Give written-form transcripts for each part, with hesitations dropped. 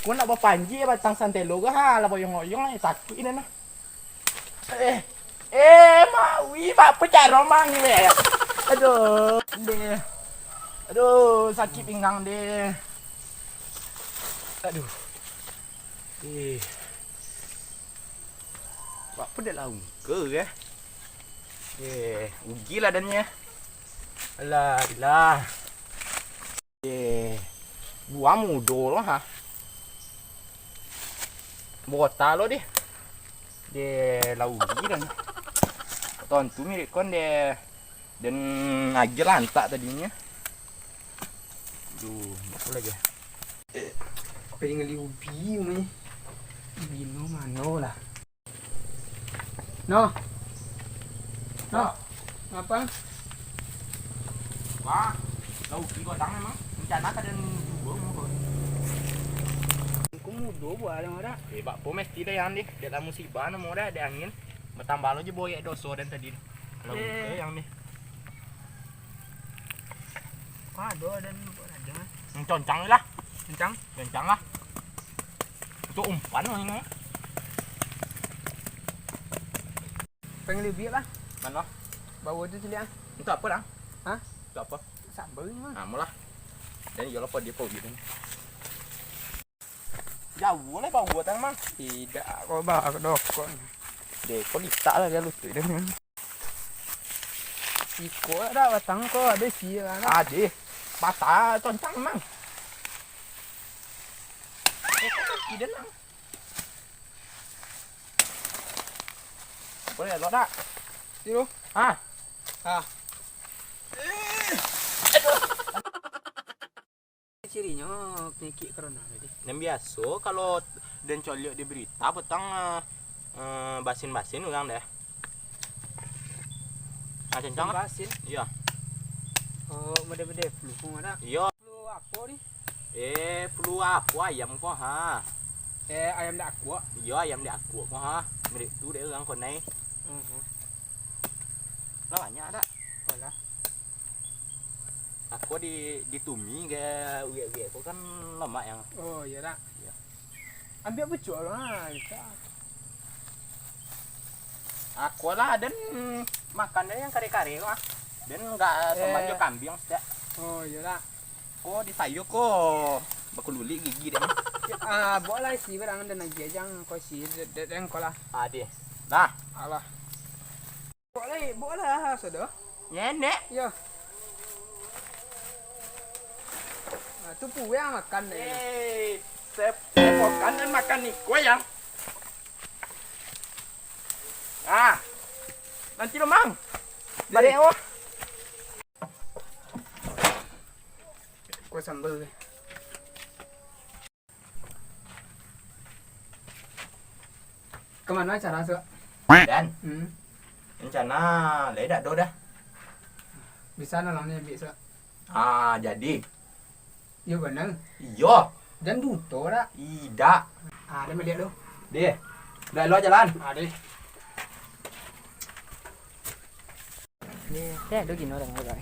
pun nak berpanji batang santelo ke ha lah boyong-boyong sakit ni nah. Mawi apa cara mang ni. Aduh, deh. Aduh, sakit pinggang deh. Aduh. Apa dah laung ke? Ugilah dannya. Alah. Buah mudo loh ha. Bota lo deh. Laugi dan. Tontu mirip kon deh. Dan ngajel lantak tadinya. Duh, apa lagi? Pengen ngeli ubi ni. Bino mano lah. No. Apa? Wah, laugi godang memang. Rencana kadang dua mau. Aku mudo buat yang ada. Bak po mesti dah yang ni. Dia dah musibah nama dah ada angin. Bertambah lo je boyak doso dan tadi. Kalau yang ni. Ada dan ada. Concang lah. Concang lah. Untuk umpan lah ini. Pengen lebih apa? Mana? Bawa tu cili ah. Untuk apa dah? Hah? Untuk apa? Sabar ni mah. Mula. Dan yo apa dia pau gitu. Jauh lah bawa tang mang. Tidak, kau bawa ke dokon. Dek, kau letak lah dia lutut dia. Iko ada batang kau ada sih lah. Ada. Patah concang mang. Tidak lang. Boleh lo dah. Siru. Ah. Cirinya penyakit corona tadi. Yang biasa kalau dan coliok di berita petang basin-basin orang dah. Kencang Basin. Iya. Oh, beda-beda flu pun ada. Iya. Flu apa ni? Flu apa ayam kau ha? Ayam dak kuat. Iya ayam di aku kau ha. Mirip tu dia orang kon nai. Lah banyak ada. Alah. Aku ditumi ke uge-uge kau kan lemak yang. Oh, iya dak. Iya. Ambil betul lah. Aku lah dan makannya yang kare-kare kau. Dan enggak sembanjo kambing setiap. Oh, iya dak. Kok di sayur kok bakululi gigi deh. Boleh sih barang dan lagi aja kau sih dan kau lah. Ada. Nah, Alah. Boleh sudah. nenek. Ya. Tu pu yang makan ni. Saya makan dan makan nih kue yang. Nanti lo mang. Balik awak. Kau sambal. Kemana cara su? Dan rencana ledak do dah. Bisa nolongnya bisa. Jadi. Iya benar. Iya. Dan duto dah. Tidak. Ada melihat lu. Deh. Udah lo jalan. Ada. Ni, dah gini orang orang.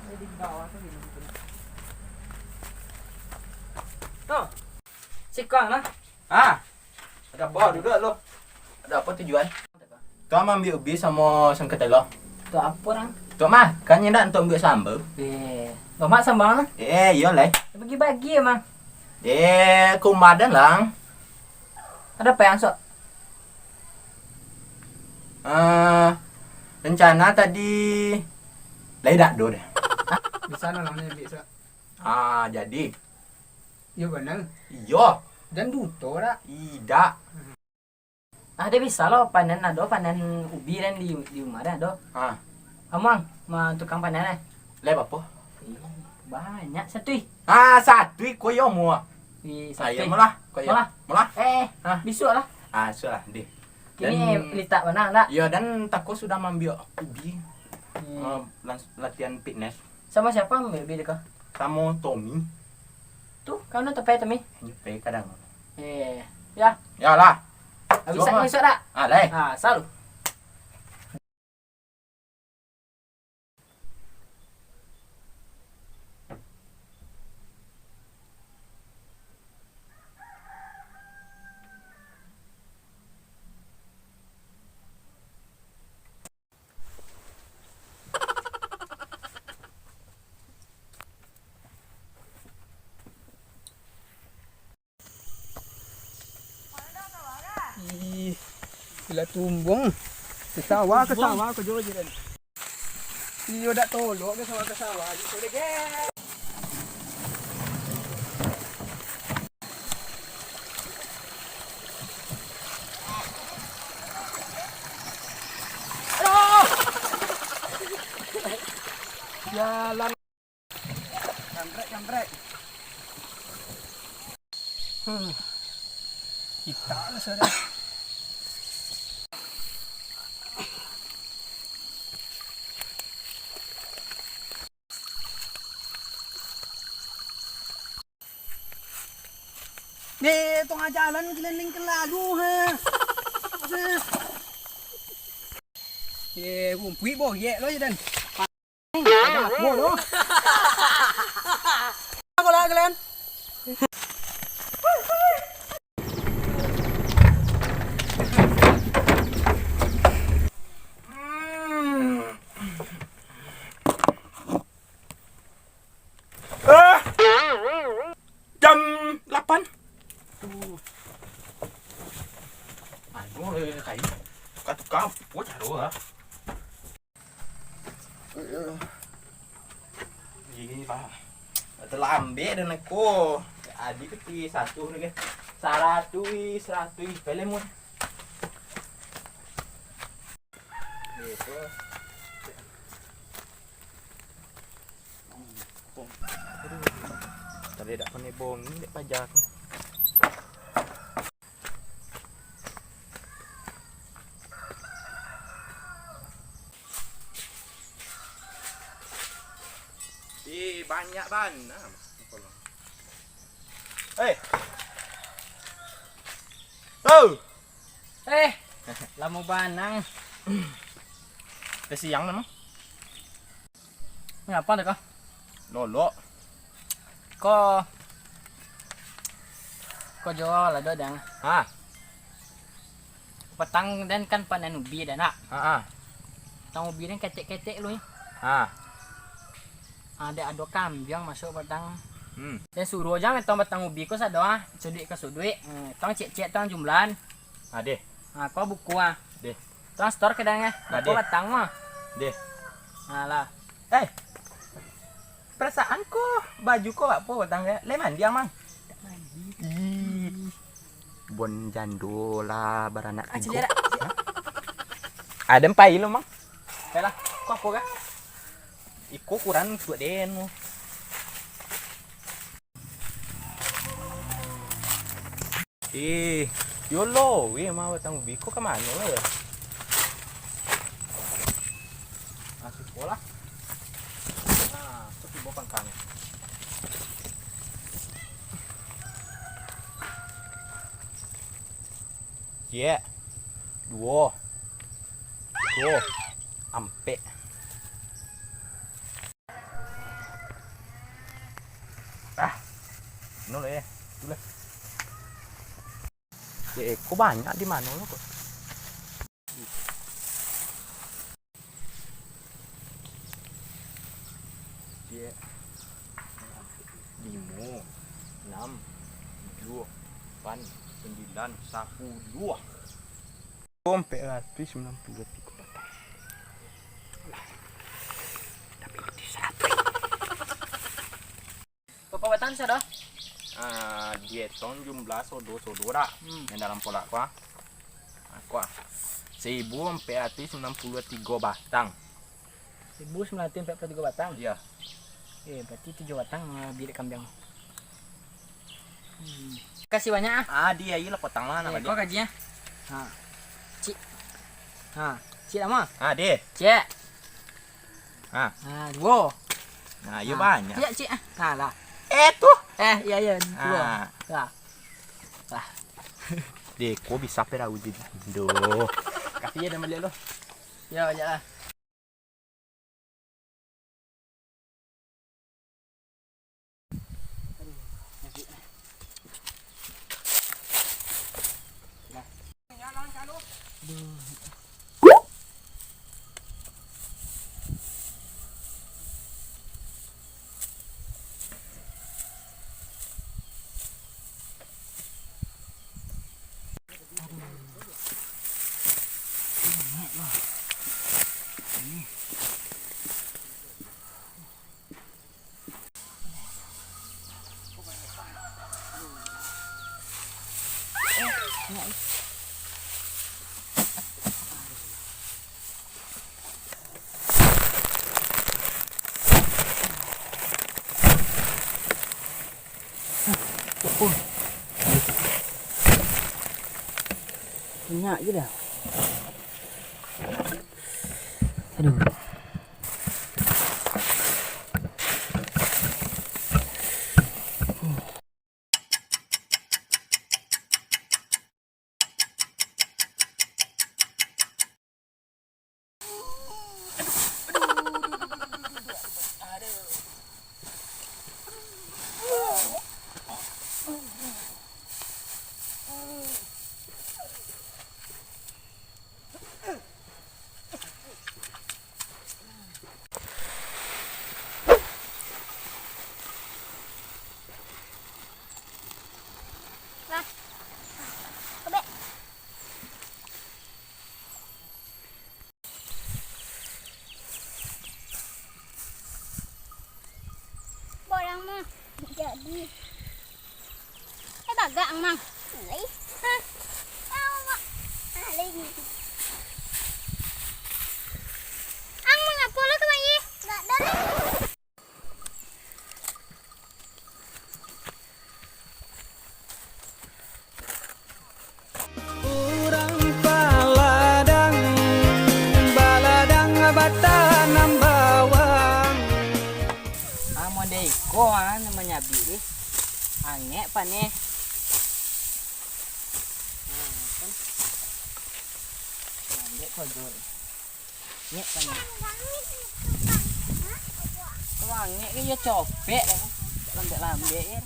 Jadi bawah tu gini. Tuh. Sikang lah. Ada apa duduk lo? Ada apa tujuan? Tuh ambil ubi sama sengketelo. Tu apa orang? Tuh mah, kan nyendak untuk ambil sambal. Lemak sambal lah. Iya lah. Bagi-bagi emang. Kumadan lang. Ada apa yang sok? Rencana tadi ledak do deh. Bisa nolongnya bisa. Jadi. Iya benar. Iya. Dan duto dah. Tidak. Ada bisa lo panen panen ubi dan di rumah dah do. Amang, mah tukang panen eh. Lep apa? Banyak satu. Satu koyo mua. Saya malah koyo. Malah. Besok lah. Sudah deh. Kini litak mana enggak? Ya dan takut sudah ambil ubi. Latihan fitness. Sama siapa ambil ubi dekat? Sama Tommy. Tuh, kau nak tepai Tommy? Nyupai kadang. Ya. Ya lah. Bisa besok dah. Leh. Selalu. Bila tumbung. Ke sawah ke jauh je dan. Dia dak tolok ke sawah je boleh ke. Jalan. Jambret. Kita lah sudah. Ni tengah jalan keliling ke lalu ha. Puy boyek lo je dan. Ada aku lo. Aku lah kalian. Jam 8. Aduh, kayu. Tukang pucuk taruh ha. Ini Pak. Terlambat dan aku. Adik keti satu lagi. 100 pelem. Gitu. Tadi dak kena bong ni dek pajak. Banyak ban. Lama banang. Siang memang. Ngapa dah kau? Lolo. Kau jual lah dodang. Petang dan kan panen ubi dah nak. Petang ubi dan ketek-ketek lu ni. Ada kambing masuk petang. Dan suruh jangan tong petang ubi kau sadar sudik ke sudik. Tong cek tong jumlan. Deh. Kau buku Deh. Tong store kedangnya. Kau petang mah. Deh. Lah. Perasaanku baju kau apa petang ya? Le mandi yang mang. Bon jando lah baranak igo. Ada empai lo mang. Yalah, kau apa kah? Iko kurang buat den mo. Yolo, mau batang ubi ko kemana lo ya? Masuk sekolah. Seperti bawa pangkang. Yeah. 2 ampe. Nóเลยดูเลยkok banyak di mana lo kok? Dia 5, 6, 7, 8, 9, 10. Sampai 193 batang. Tapi di 100. Berapa batang sudah? Dietong jumlah sodo dah yang dalam pola aku 1493 batang. 1943 batang. Iya. Berarti 7 batang bilik kambing. Kasih banyak Dia iya lah potang lah nama dia. Kau gajinya? Cik. Cik lama? Deh. Cik. 2. Iya banyak. Cik, cik. Lah. Tuh. Iya 2. Lah. Deh, kok bisa pera uji do. Kasih ya nama dia lo. Ya, lah. Banyak je dah. Aduh. Borang mah jadi bagak mang lấy ha sao mà lấy gì ăn mang apa lo các bạn gì nggak dari Urang baladang baladang batanam bawang. Model ko namanya bili. Ange pa ne. Kan. Ange ko do. Nge pa ne. Ko ange ke yo copek dah. Lambe ya.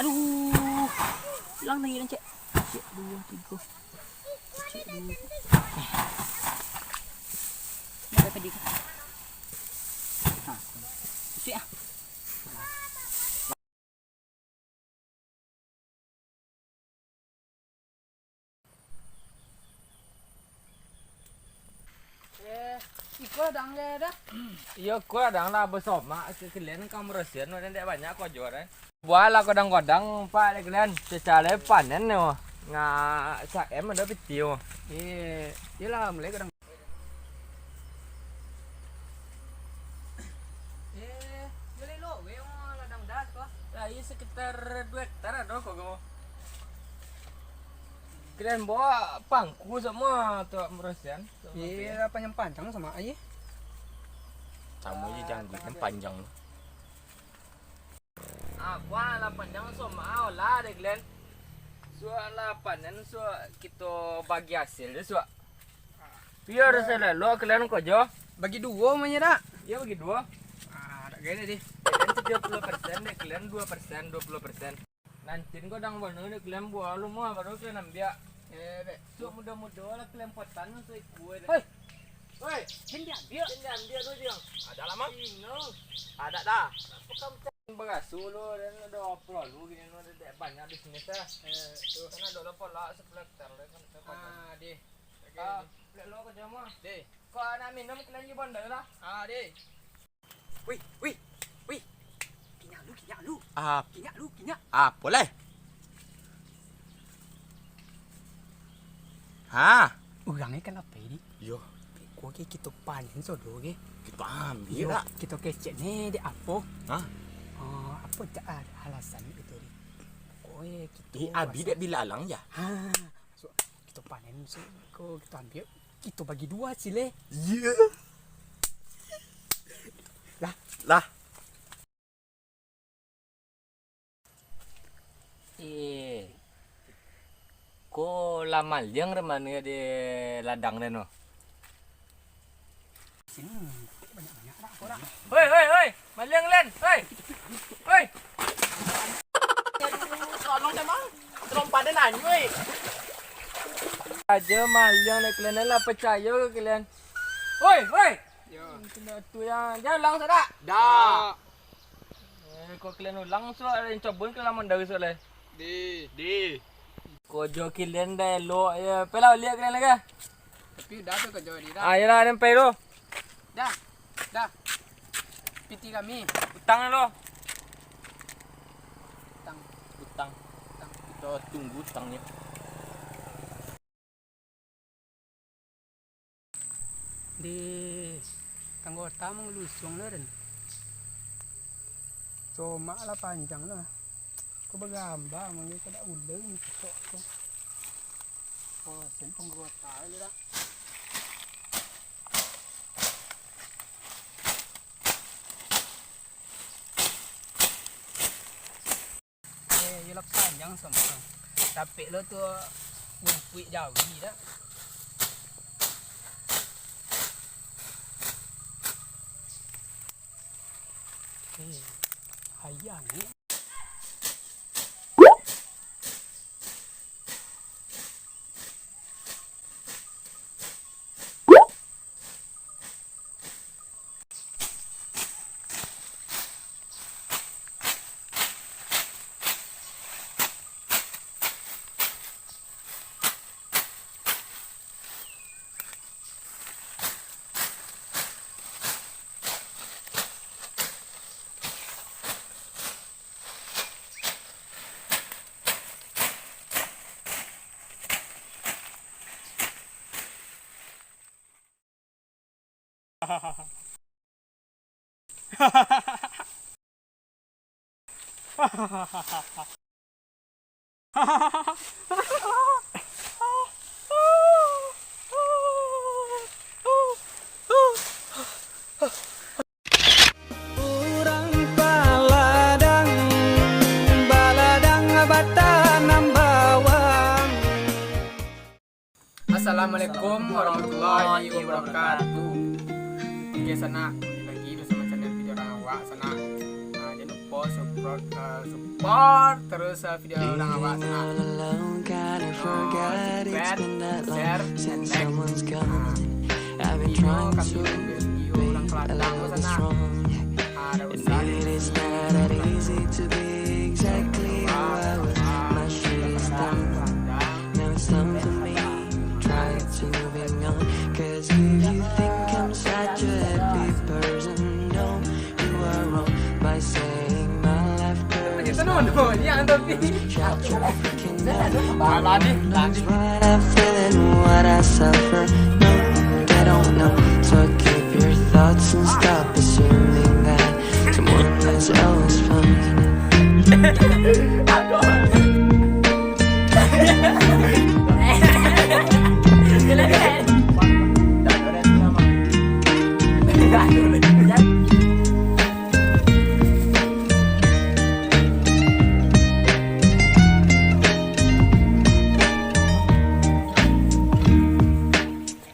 Aduh, hilang lagi cek. Cek 2, 3. Cek 2. Berapa dik? Nah, cek ah. Iko dang le dah. Iya, gua kadang lah bersama kalian kamu resian dan tidak banyak kau jual kan. Buat lah kadang-kadang pak kalian secara panen nih, nggak sak ada pitiu. Yelah mulai kadang. Boleh lo, we ladang das kok. Ya, iya sekitar 2 hektar ada kok kamu. Kalian bawa pangku semua tuh meresian. Iya, panjang panjang sama aja. Kamu aja jangan kan panjang. Gua lah panjang sama lah deh kalian. Soalnya panen kita bagi hasil deh biar selalu kalian kojo. Bagi 2 mah dah. Iya bagi 2. Tak gede deh. Kalian 30% deh, kalian 2%, 20%. Nanti kau dang bener deh kalian buah lu mau baru kalian ambil. Mudah-mudahan lah kalian potan so kue deh. Woi, Hendak dia. dia tuh dia. Ada lama? Ada dah. Apa kamu bagasu lu dan ada apa lu gini lu ada banyak di sini teh. Tuh kan ada pola 10 hektar kan. Deh. Lo kerja mah. Deh. Kau nak minum kalian di bandar lah. Deh. Wih. Kinyak lu. Kinyak. Boleh. Ha? Urangnya kan apa ini? Yo, Gua ke kita panen sodo ke. kita ambil lah. Kita kecek nih di apa? Hah? Apa tak ada alasan itu ni. Kowe kita. Abi dia bilalang ya. So, kita panen so kita ambil kita bagi 2 sile. Iya. Lah. Ko lamal yang remane di ladang deh no. Banyak-banyak dah orang. Hoi, maliang len, hoi. Tolong deh mang, terompat deh nanya, Aja malang nak kalian lah percaya ke kalian? Woi. Ya. Kena tu yang jangan ulang tak? Dah. Kau kalian ulang soal yang coba ke lama dari soal. Di. Kau jo kalian dah elok ya. Pelau lihat kalian lagi. Tapi dah tu kerja ni dah. Ah, yalah ada pay tu. Dah. PT kami. Utang lo. Utang. Kita tunggu utangnya. Di anggota mengelusung lah dan. Cuma lah panjang lah. Kau bergambar mungkin kada ulang cocok tu. Oh, sen penggota ni dah. Yelak panjang sama. Tapi lo tu bumpuit jauh ni dah. Hayang ni. Urang baladang batanam bawang. Assalamualaikum warahmatullahi wabarakatuh. Oke sana lagi bersama channel video orang awak sana. Jangan lupa support terus video orang awak sana. Share, and like. Video kami video orang Kelantan sana. Ada usaha. What I suffer, no, they don't know. So keep your thoughts and stop assuming that someone is always fine.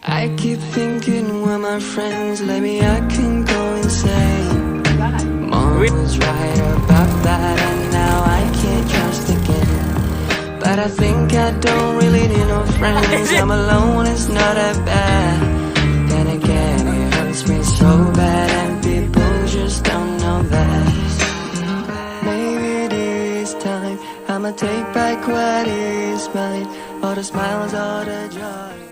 I keep thinking when my friends let me, I can go insane. Mom was right about that, and now I can't trust again. But I think I don't really need no friends. I'm alone, it's not that bad. Then again, it hurts me so bad, and people just don't know that. Maybe this time I'ma take back what is mine. All the smiles, all the joy.